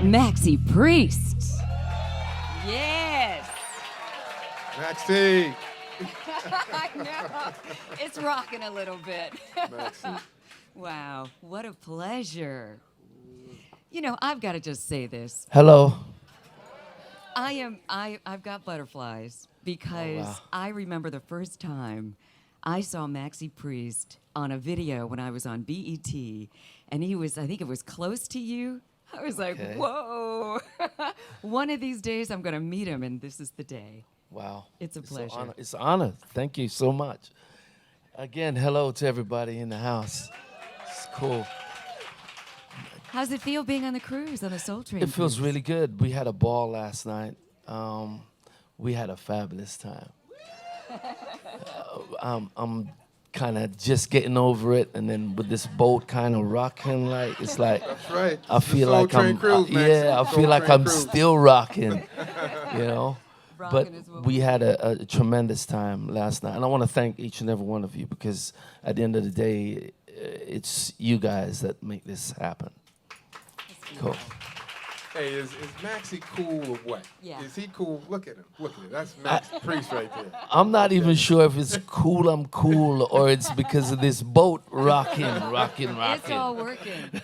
Maxi Priest. Yes. Maxi. I know. It's rocking a little bit. Maxi. Wow, what a pleasure. You know, I've got to just say this. Hello. I've got butterflies because wow. I remember the first time I saw Maxi Priest on a video when I was on BET, and he was, I think it was Close to You. I was like, Okay. whoa. One of these days I'm going to meet him, and this is the day. Wow. It's a pleasure. It's an honor. Thank you so much. Again, hello to everybody in the house. It's cool. How's it feel being on the cruise, on the Soul Train? It feels cruise? really good. We had a ball last night. We had a fabulous time. I'm kind of just getting over it, and then with this boat kind of rocking, like it's like That's right. I feel Soul like Train I'm cruise, Maxi. yeah, I Soul feel like Train I'm cruise. still rocking, you know. But Rocking is what we we had a tremendous time last night, and I want to thank each and every one of you because at the end of the day, it's you guys that make this happen. Cool. Hey, is Maxi cool or what? Yeah. Is he cool? Look at him. Look at him. That's Maxi Priest right there. I'm not even sure if it's cool, I'm cool, or it's because of this boat rocking. It's all working.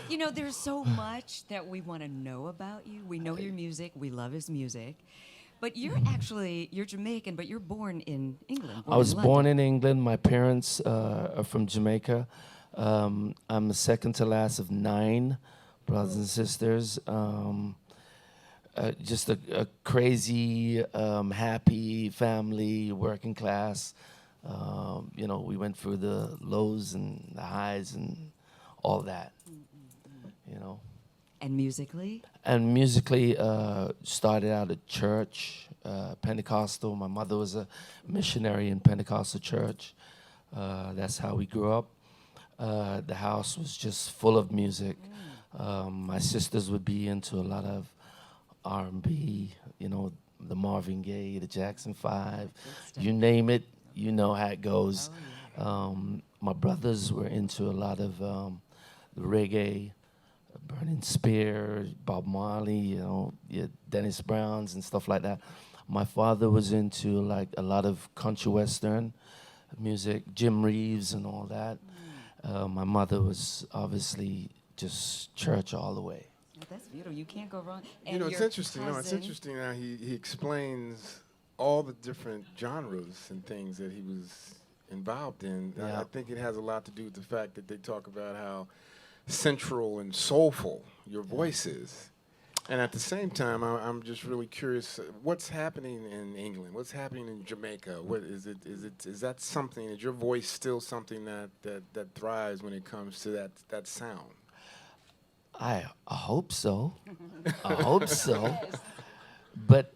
You know, there's so much that we want to know about you. We know your music. We love his music. But you're Jamaican, but you're born in England. I was born in England. My parents are from Jamaica. I'm the second to last of 9 brothers and sisters. Just a crazy, happy family, working class. You know, we went through the lows and the highs and all that. You know. And musically? And musically, started out at church, Pentecostal. My mother was a missionary in Pentecostal church. That's how we grew up. The house was just full of music. My sisters would be into a lot of R&B, you know, the Marvin Gaye, the Jackson 5, you name it, you know how it goes. My brothers were into a lot of the reggae, Burning Spear, Bob Marley, you know, Dennis Browns and stuff like that. My father was into like a lot of country western music, Jim Reeves and all that. My mother was obviously just church all the way. Oh, that's beautiful. You can't go wrong. And You know, it's your interesting. No, it's cousin- interesting how he explains all the different genres and things that he was involved in. Yeah. I think it has a lot to do with the fact that they talk about how central and soulful your voice is. And at the same time, I'm just really curious, what's happening in England? What's happening in Jamaica? What is it? Is that something? Is your voice still something that thrives when it comes to that sound? I hope so. I hope so. But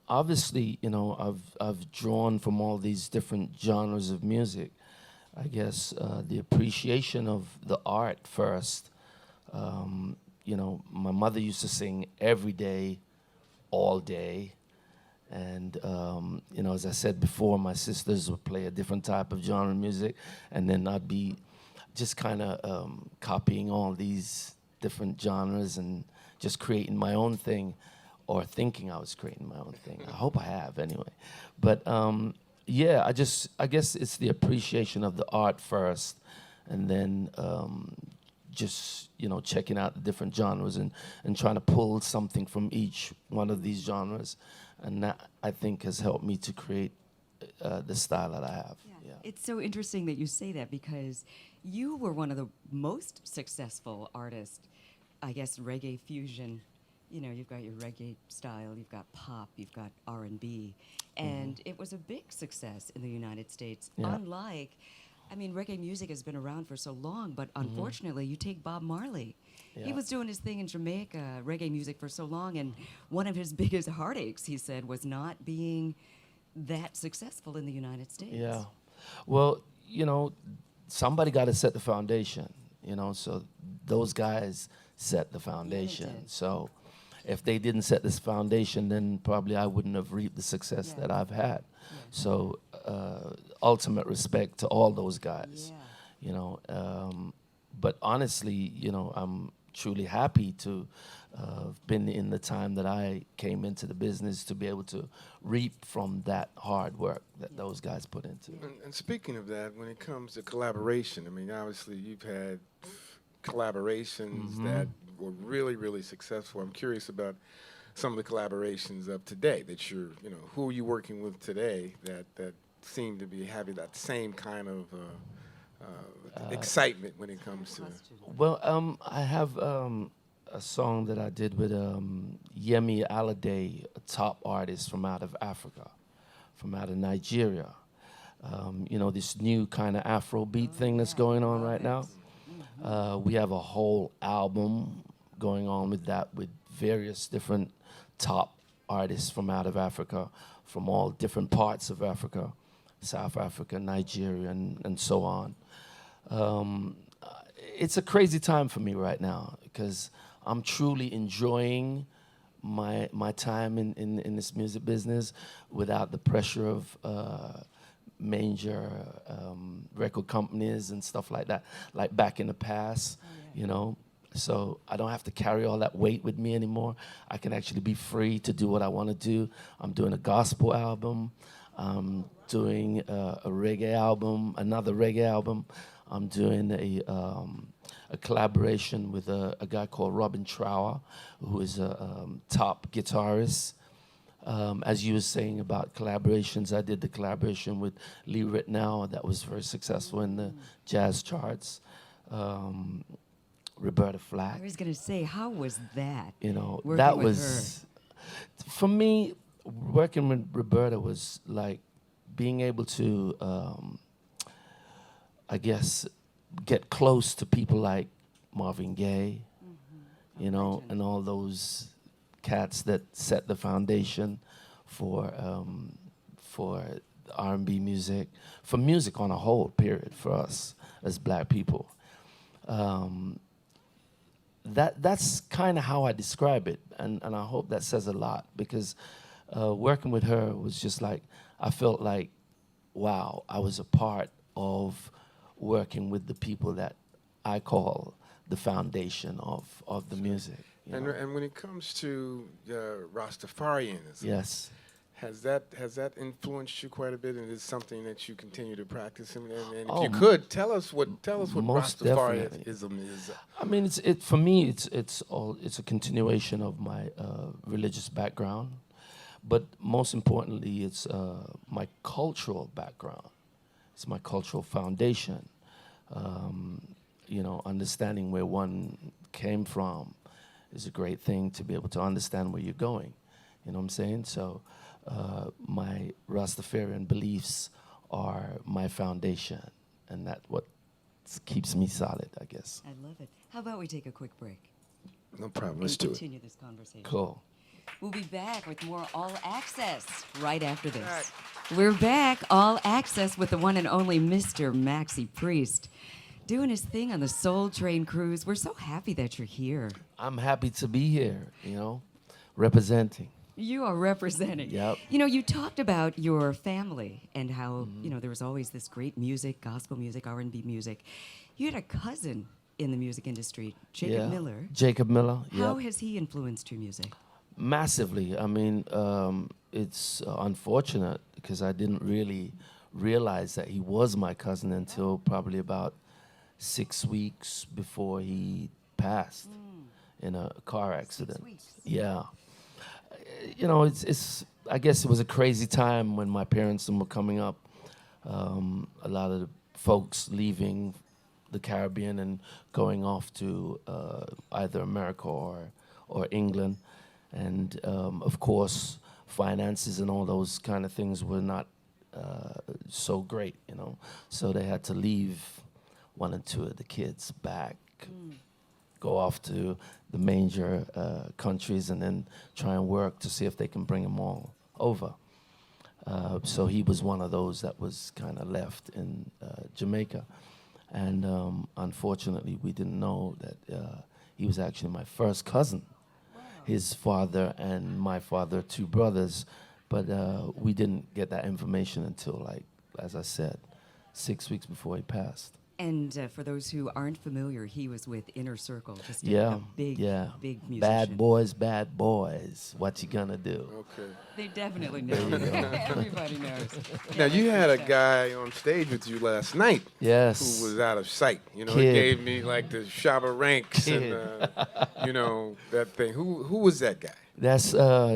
obviously, you know, I've drawn from all these different genres of music. I guess the appreciation of the art first. You know, my mother used to sing every day, all day. And, you know, as I said before, my sisters would play a different type of genre of music. And then I'd be just kind of copying all these different genres and just creating my own thing or thinking I was creating my own thing. I hope I have anyway. But, yeah, I guess it's the appreciation of the art first and then just, you know, checking out the different genres and trying to pull something from each one of these genres. And that, I think, has helped me to create the style that I have. Yeah. It's so interesting that you say that because you were one of the most successful artists, I guess, reggae fusion. You know, you've got your reggae style, you've got pop, you've got R&B, and it was a big success in the United States. Yeah. Unlike, I mean, reggae music has been around for so long, but unfortunately, you take Bob Marley. He Yeah. was doing his thing in Jamaica, reggae music for so long, and one of his biggest heartaches, he said, was not being that successful in the United States. Yeah. Well, you know, somebody got to set the foundation, you know, so those guys set the foundation. did. So if they didn't set this foundation, then probably I wouldn't have reaped the success Yeah. that I've had. So ultimate respect to all those guys, Yeah. you know. But honestly, you know, I'm truly happy to have been in the time that I came into the business to be able to reap from that hard work that those guys put into it. And speaking of that, when it comes to collaboration, I mean, obviously you've had collaborations that were really, really successful. I'm curious about some of the collaborations of today that you're, who are you working with today that seem to be having that same kind of excitement when it comes to. Well, I have a song that I did with Yemi Alade, a top artist from out of Africa, from out of Nigeria. This new kind of Afrobeat thing that's going on right now. We have a whole album going on with that, with various different top artists from out of Africa, from all different parts of Africa, South Africa, Nigeria, and so on. It's a crazy time for me right now because I'm truly enjoying my time in this music business without the pressure of major record companies and stuff like that, like back in the past, So I don't have to carry all that weight with me anymore. I can actually be free to do what I want to do. I'm doing a gospel album. I'm doing a reggae album, another reggae album. I'm doing a collaboration with a guy called Robin Trower, who is a top guitarist. As you were saying about collaborations, I did the collaboration with Lee Ritenour that was very successful in the jazz charts. Roberta Flack. I was going to say, how was that? That working with was, for me, working with Roberta was like being able to, I guess, get close to people like Marvin Gaye, and all those cats that set the foundation for R&B music, for music on a whole, period, for us as black people. That's kind of how I describe it, and I hope that says a lot, because working with her was just like, I felt like, wow, I was a part of working with the people that I call the foundation of the music. And when it comes to Rastafarianism, Yes. has that influenced you quite a bit, and is something that you continue to practice? And if Oh, you could tell us what most Rastafarianism is. I mean, for me, it's a continuation of my religious background, but most importantly, it's my cultural background. It's my cultural foundation. Understanding where one came from is a great thing, to be able to understand where you're going. You know what I'm saying? So my Rastafarian beliefs are my foundation, and that's what keeps me solid, I guess. I love it. How about we take a quick break? No problem. And Let's do it. continue this conversation. Cool. We'll be back with more All Access right after this. We're back, All Access, with the one and only Mr. Maxi Priest, doing his thing on the Soul Train cruise. We're so happy that you're here. I'm happy to be here, representing. You are representing. Yep. You talked about your family and how, there was always this great music, gospel music, R&B music. You had a cousin in the music industry, Jacob Miller. Jacob Miller, How has he influenced your music? Massively. I mean, it's unfortunate because I didn't really realize that he was my cousin until probably about 6 weeks before he passed in a car accident. 6 weeks. Yeah. It's I guess it was a crazy time when my parents were coming up. A lot of the folks leaving the Caribbean and going off to either America or England. And of course, finances and all those kind of things were not so great, So they had to leave one or two of the kids back, go off to the major countries, and then try and work to see if they can bring them all over. So he was one of those that was kind of left in Jamaica. And unfortunately, we didn't know that he was actually my first cousin. His father and my father, two brothers, but we didn't get that information until, like, as I said, 6 weeks before he passed. And for those who aren't familiar, he was with Inner Circle, just a, Yeah, a big, yeah. big musician. Bad boys. What you gonna do? Okay. They definitely know. Everybody knows. Now Yeah, you let's had a finish up. guy on stage with you last night Yes. who was out of sight. You know, Kid. he gave me like the Shabba Ranks Kid. and you know that thing. Who was that guy? That's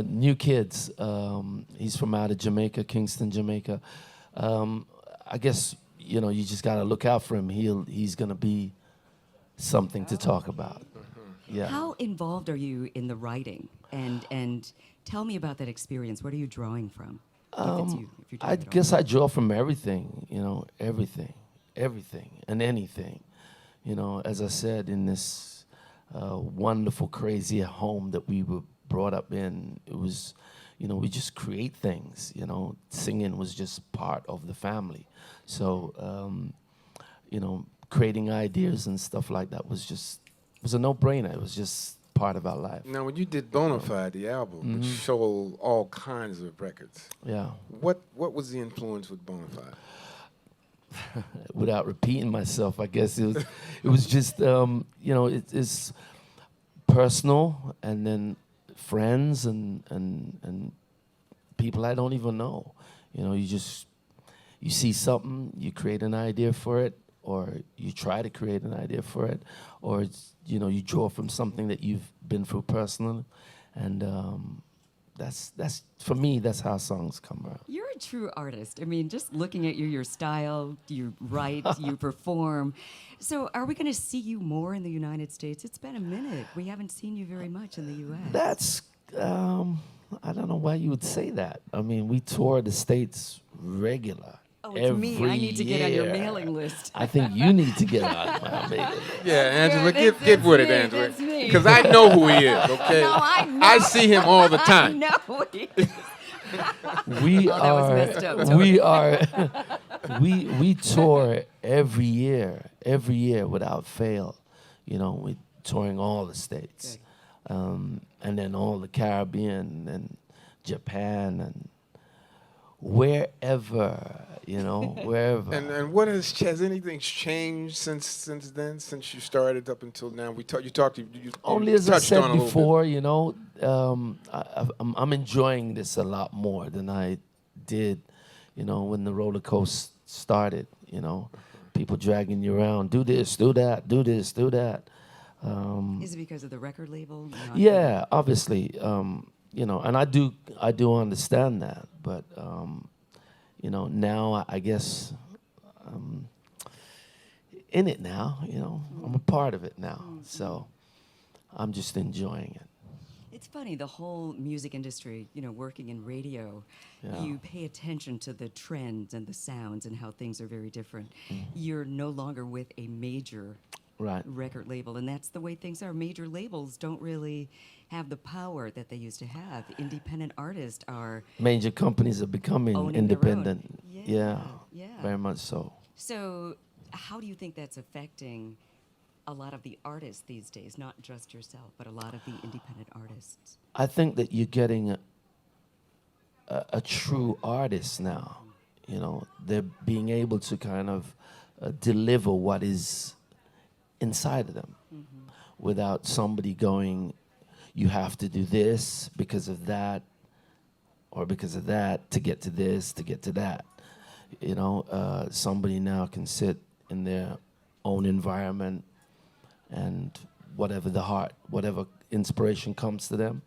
New Kids. He's from out of Jamaica, Kingston, Jamaica. I guess you just gotta look out for him. He's gonna be something to talk about. Yeah. How involved are you in the writing? And tell me about that experience. What are you drawing from? If it's you, if you're doing I it all. guess I draw from everything. Everything, and anything. As I said, in this wonderful, crazy home that we were brought up in, it was, we just create things. Singing was just part of the family. So, creating ideas and stuff like that was a no-brainer. It was just part of our life. Now, when you did Bonafide, the album, which sold all kinds of records, Yeah. what was the influence with Bonafide? Without repeating myself, I guess it was just it's personal, and then friends and people I don't even know. You see something, you create an idea for it, or you try to create an idea for it, or you draw from something that you've been through personally, and that's for me. That's how songs come out. You're a true artist. I mean, just looking at you, your style, you write, you perform. So are we going to see you more in the United States? It's been a minute. We haven't seen you very much in the U.S. That's I don't know why you would say that. I mean, we tour the States regular. Oh, it's me. I need to get on your year. mailing list. I think you need to get on my mailing list. Yeah, Angela, Good, get with it, me, Angela. that's me. Because I know who he is, okay? No, I know. I see him all the time. No. We Oh, that was messed up, we tour every year without fail. We're touring all the states, and then all the Caribbean and Japan and wherever, wherever. And what has anything changed since then? Since you started up until now, you talked. You Only as I touched on said a little before, I'm enjoying this a lot more than I did, when the roller coaster started. People dragging you around, do this, do that, do this, do that. Is it because of the record label? Not Yeah, obviously, and I do understand that, but now I guess in it now. I'm a part of it now, so I'm just enjoying it. It's funny, the whole music industry, working in radio, Yeah. you pay attention to the trends and the sounds and how things are very different. You're no longer with a major Right. record label, and that's the way things are. Major labels don't really have the power that they used to have. Independent artists are. Major companies are becoming Owning their own. independent. Yeah, yeah. Very much so. So, how do you think that's affecting a lot of the artists these days? Not just yourself, but a lot of the independent artists. I think that you're getting a true artist now. They're being able to kind of deliver what is inside of them without somebody going, you have to do this because of that, or because of that to get to this, to get to that. Somebody now can sit in their own environment, and whatever inspiration comes to them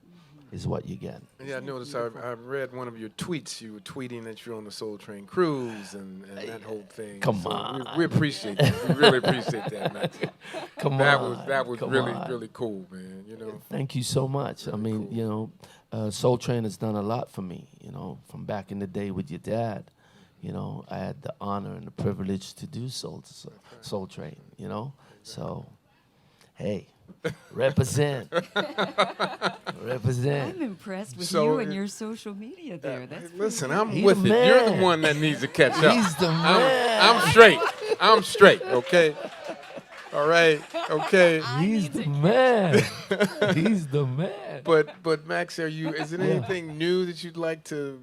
is what you get. Yeah, I noticed. I read one of your tweets. You were tweeting that you're on the Soul Train cruise and that whole thing. Come So on. we appreciate that. We really appreciate that, Maxi. Come That on. was come really on. really cool, man. Thank you so much. I mean, Soul Train has done a lot for me, from back in the day with your dad. I had the honor and the privilege to do Soul Train, So, hey, represent. Represent. I'm impressed with So you and it- your social media there. That's pretty Listen, good. I'm He with the it. You're the man. one that needs to catch up. He's the man. I'm straight. I'm straight. Okay. All right. Okay. He's the man. He's the man. But Max, is there anything new that you'd like to,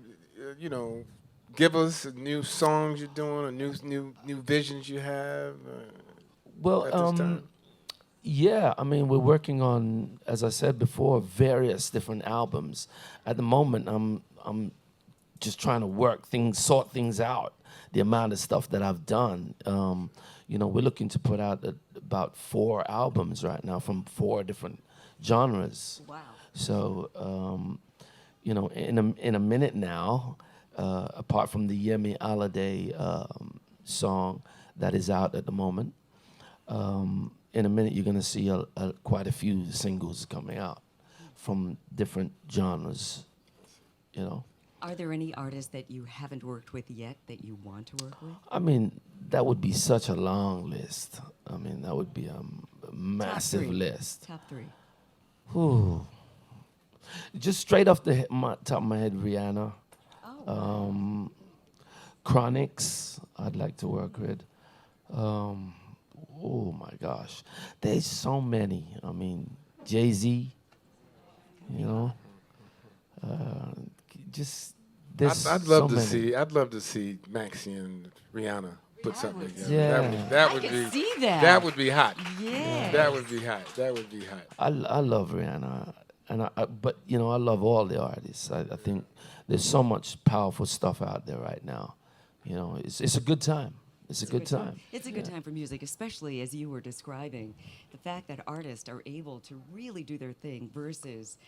give us? New songs you're doing, or new visions you have? Well, at this time? yeah, I mean, we're working on, as I said before, various different albums. At the moment, I'm just trying to sort things out. The amount of stuff that I've done. We're looking to put out about 4 albums right now from 4 different genres. Wow. So, in a minute now, apart from the Yemi Alade song that is out at the moment, in a minute you're going to see quite a few singles coming out from different genres, Are there any artists that you haven't worked with yet that you want to work with? I mean, that would be such a long list. I mean, that would be a massive Top 3. list. Top 3. Whew. Just straight off the top of my head, Rihanna. Oh. Chronics, I'd like to work with. Oh my gosh, there's so many. I mean, Jay-Z, just there's I'd so love to many. see. I'd love to see Maxi and Rihanna put something would together. Yeah. That I would could be. see that. That would be hot. Yeah. That would be hot. That would be hot. I love Rihanna, but I love all the artists. I think there's so much powerful stuff out there right now. It's a good time. It's a good time. It's a good time for music, especially as you were describing the fact that artists are able to really do their thing versus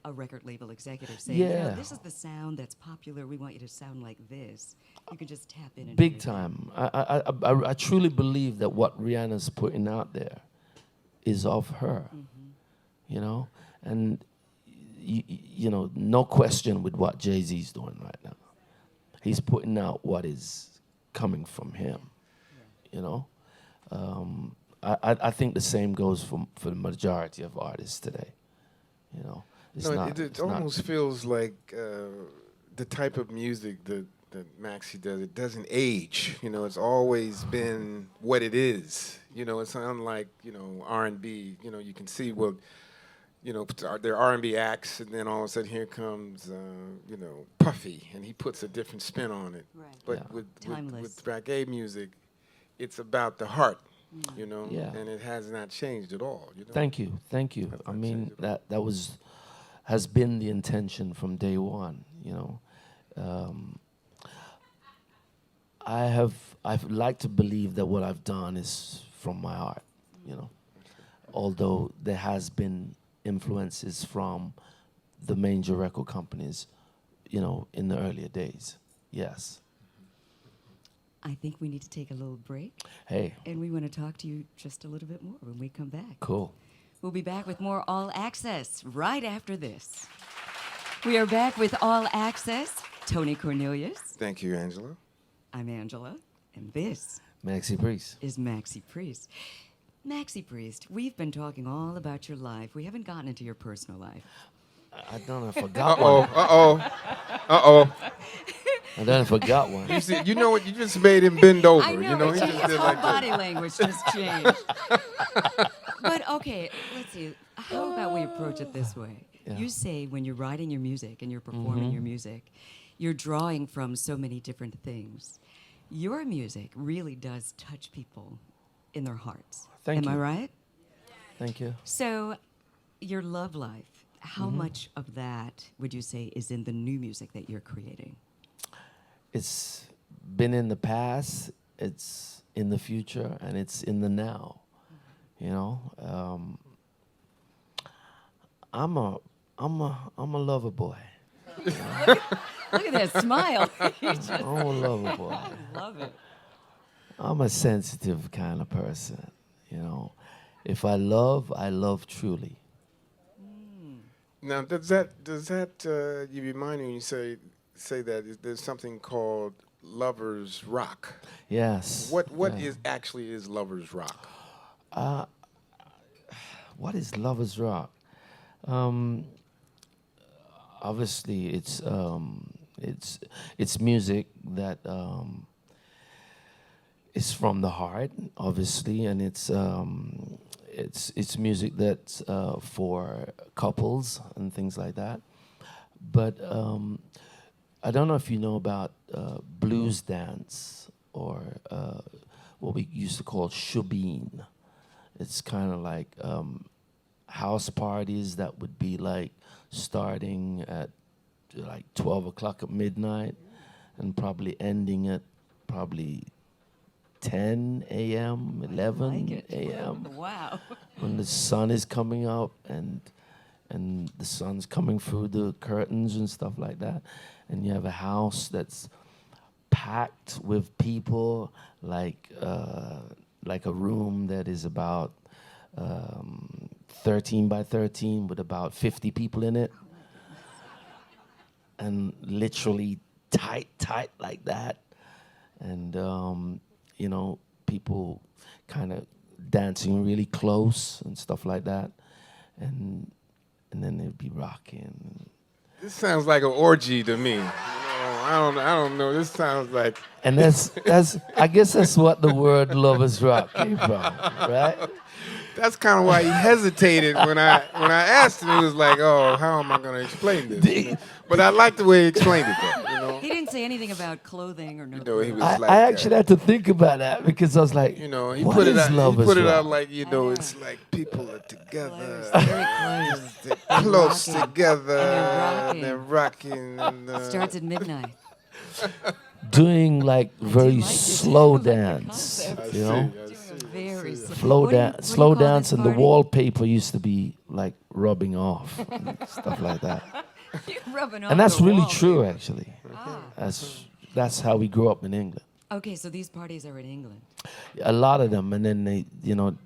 a record label executive saying, Yeah. this is the sound that's popular. We want you to sound like this. You can just tap in and Big do your thing. time. I truly believe that what Rihanna's putting out there is of her. And no question with what Jay-Z's doing right now. He's putting out what is coming from him. I think the same goes for the majority of artists today. It's not. It it's not- almost feels like the type of music that Maxi does. It doesn't age. It's always been what it is. It's unlike R&B. You can see they're R&B acts, and then all of a sudden here comes Puffy, and he puts a different spin on it. Right. But Yeah. Timeless. with reggae music, it's about the heart. Yeah. And it has not changed at all. Thank you. That's I not mean changed at all. that has been the intention from day one. I've like to believe that what I've done is from my heart. Although there has been influences from the major record companies, in the earlier days. Yes. I think we need to take a little break, Hey, and we want to talk to you just a little bit more when we come back. cool. We'll be back with more All Access right after this. We are back with All Access. Tony Cornelius. Thank you, Angela. I'm Angela, and this Maxi Priest. is Maxi Priest. Maxi Priest, we've been talking all about your life. We haven't gotten into your personal life. I don't. I forgot Uh-oh. one. Uh-oh. Uh-oh. I don't. I forgot one. You see, you know what? You just made him bend over. I know, He his just did whole like body this. language just changed. But okay, let's see. How about we approach it this way? Yeah. You say when you're writing your music and you're performing your music, you're drawing from so many different things. Your music really does touch people in their hearts. Thank Am I you. right? Thank you. So, your love life, how much of that would you say is in the new music that you're creating? It's been in the past, it's in the future, and it's in the now. I'm a lover boy. Look at that smile. You just I'm a lover boy. love it. I'm a sensitive kind of person. If I love truly. Now, does that you remind me when you say that there's something called lovers rock? Yes. What Yeah. actually is lovers rock? What is lovers rock? Obviously, it's music that is from the heart, obviously, and it's music that's for couples and things like that. But I don't know if you know about blues dance or what we used to call shubeen. It's kind of like house parties that would be like starting at like 12 o'clock at midnight and probably ending at probably 10 a.m., 11 a.m. Wow. when the sun is coming up and the sun's coming through the curtains and stuff like that. And you have a house that's packed with people, like a room that is about 13 by 13 with about 50 people in it. And literally tight like that. And, you know, people kind of dancing really close and stuff like that. And then they'd be rocking. This sounds like an orgy to me. You know, I don't know. This sounds like. And that's I guess that's what the word lovers rock came from, right? That's kind of why he hesitated when I asked him. He was like, "Oh, how am I going to explain this?" But I like the way he explained it, though. You know, He didn't say anything about clothing or no. You know, he was I, like, I actually had to think about that because I was like, you know, he what put it is out. He lovers put it rock? out like, you know, I know. it's like people are together, Close, very close. they're close rocking. together, And and they're they're rocking. And, Starts at midnight. Doing like very like it. slow I like the dance, concept. you know? I see. Very slow. Slow What do you- dance, what do you slow call this dance, and the party? wallpaper used to be like rubbing off, and stuff like that. You're rubbing off And that's the really wall. true, actually. Ah. That's how we grew up in England. Okay, so these parties are in England. A lot of them, and then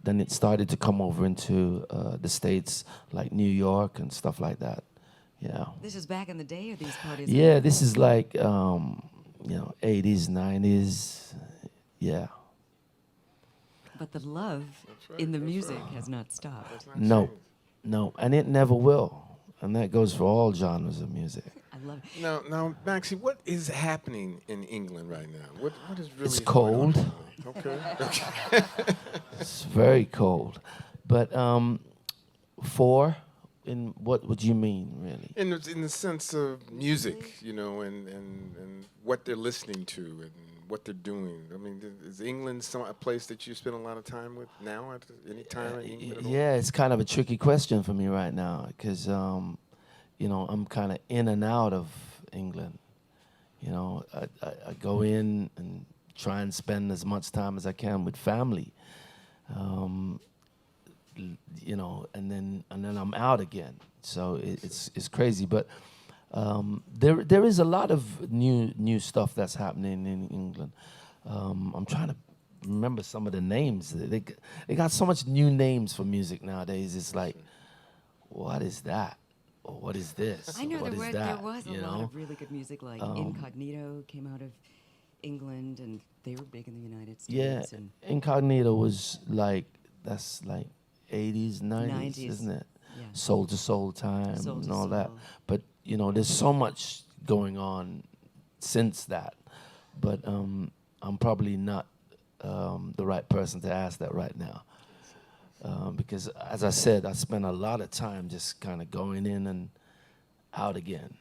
then it started to come over into the States, like New York and stuff like that. Yeah. This is back in the day, or these parties? are- Yeah, this is like 80s, 90s. Yeah. But the love in the music has not stopped. No, no, and it never will. And that goes for all genres of music. I love it. Now, Maxi, what is happening in England right now? What is really? It's going on? cold. Okay. It's very cold. But what would you mean, really? In the sense of music, you know, and what they're listening to and what they're doing. I mean, is England a place that you spend a lot of time with now? At any time in England at all? Yeah, it's kind of a tricky question for me right now because, I'm kind of in and out of England. You know, I go in and try and spend as much time as I can with family. And then I'm out again. So it's crazy, but there is a lot of new stuff that's happening in England. I'm trying to remember some of the names. They got so much new names for music nowadays. It's like, what is that? Or what is this? I know What there is was that? a You lot know? of really good music, like Incognito came out of England, and they were big in the United Yeah, States. And Incognito was that's like 80s, 90s, 90s, isn't it? yeah. Soul to soul time Soul and to all that. soul. But there's so much going on since that. But I'm probably not the right person to ask that right now. Because as I said, I spent a lot of time just kind of going in and out again,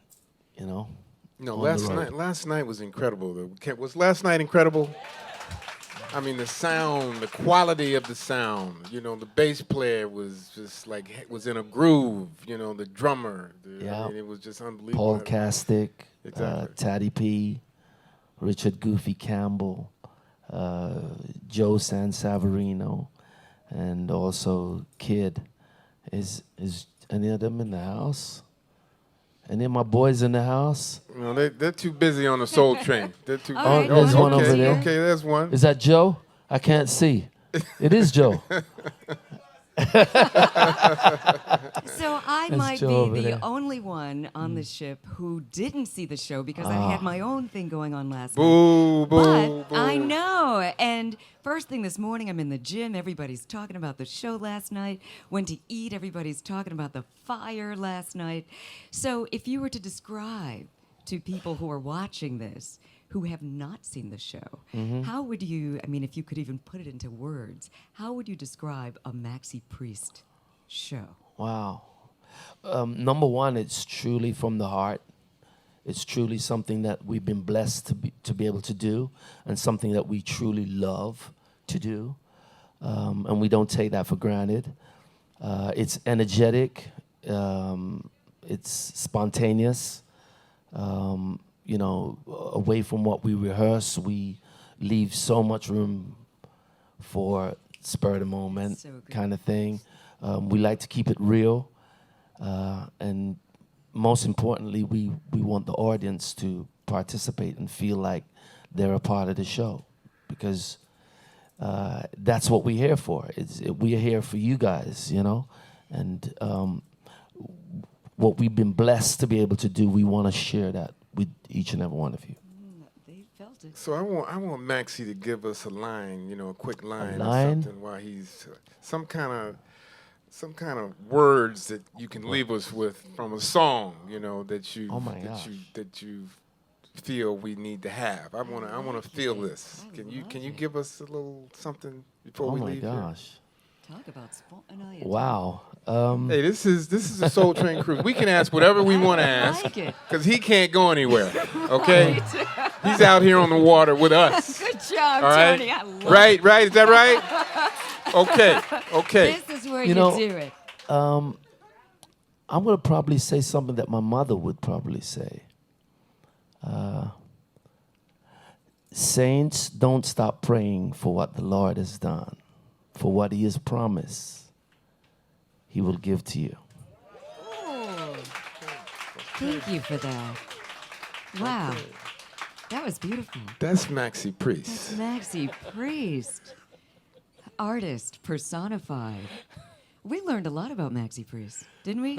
No, on the road. last night was incredible. Was last night incredible? I mean, the sound, the quality of the sound. The bass player was just like was in a groove. The drummer. Yeah. I mean, it was just unbelievable. Paul Castick, Exactly. Taddy P, Richard Goofy Campbell, Joe Sansaverino, and also Kid. Is any of them in the house? Any of my boys in the house? No, they're too busy on the Soul Train. They're too. All right, there's one okay, over there. Okay, there's one. Is that Joe? I can't see. It is Joe. so I That's might Joe be over the there. only one on the ship who didn't see the show because I had my own thing going on last night. Boo, boo, But boo. I know. And first thing this morning, I'm in the gym. Everybody's talking about the show last night. Went to eat. Everybody's talking about the fire last night. So if you were to describe to people who are watching this, who have not seen the show, how would you, if you could even put it into words, how would you describe a Maxi Priest show? Wow. Number one, it's truly from the heart. It's truly something that we've been blessed to be able to do, and something that we truly love to do. and we don't take that for granted. It's energetic. It's spontaneous. Away from what we rehearse, we leave so much room for spur of the moment So good. kind of thing. We like to keep it real, and most importantly, we want the audience to participate and feel like they're a part of the show, because that's what we're here for. We're here for you guys, and what we've been blessed to be able to do, we want to share that with each and every one of you. They felt it. So I want Maxi to give us a line, a quick line, line? or something while he's some kind of words that you can leave us with from a song, that you Oh my gosh. that you feel we need to have. I want to feel this. I Can you love it. give us a little something before Oh we my leave here? gosh. Talk about spontaneity. Wow. Hey, this is a Soul Train cruise. We can ask whatever we want to ask, like it. because he can't go anywhere. Okay, he's out here on the water with us. Good job, All right, Tony. I love right. Is that right? Okay. it. This is where You you, know- do it. I'm going to probably say something that my mother would probably say. Saints, don't stop praying for what the Lord has done, for what he has promised he will give to you. Oh, thank you for that. Wow, that was beautiful. That's Maxi Priest. Maxi Priest, artist personified. We learned a lot about Maxi Priest, didn't we?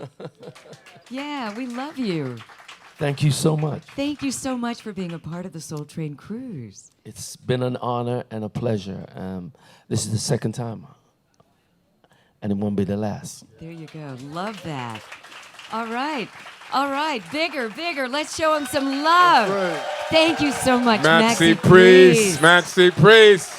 Yeah, we love you. Thank you so much. Thank you so much for being a part of the Soul Train cruise. It's been an honor and a pleasure. This is the second time, and it won't be the last. There you go. Love that. All right. Bigger. Let's show him some love. Right. Thank you so much, Maxi Maxi Priest. Maxi Priest.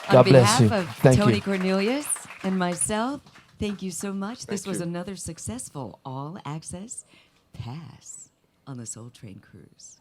On God bless behalf you. of Thank Tony you. Cornelius and myself, thank you so much. This Thank was you. another successful all-access pass on the Soul Train cruise.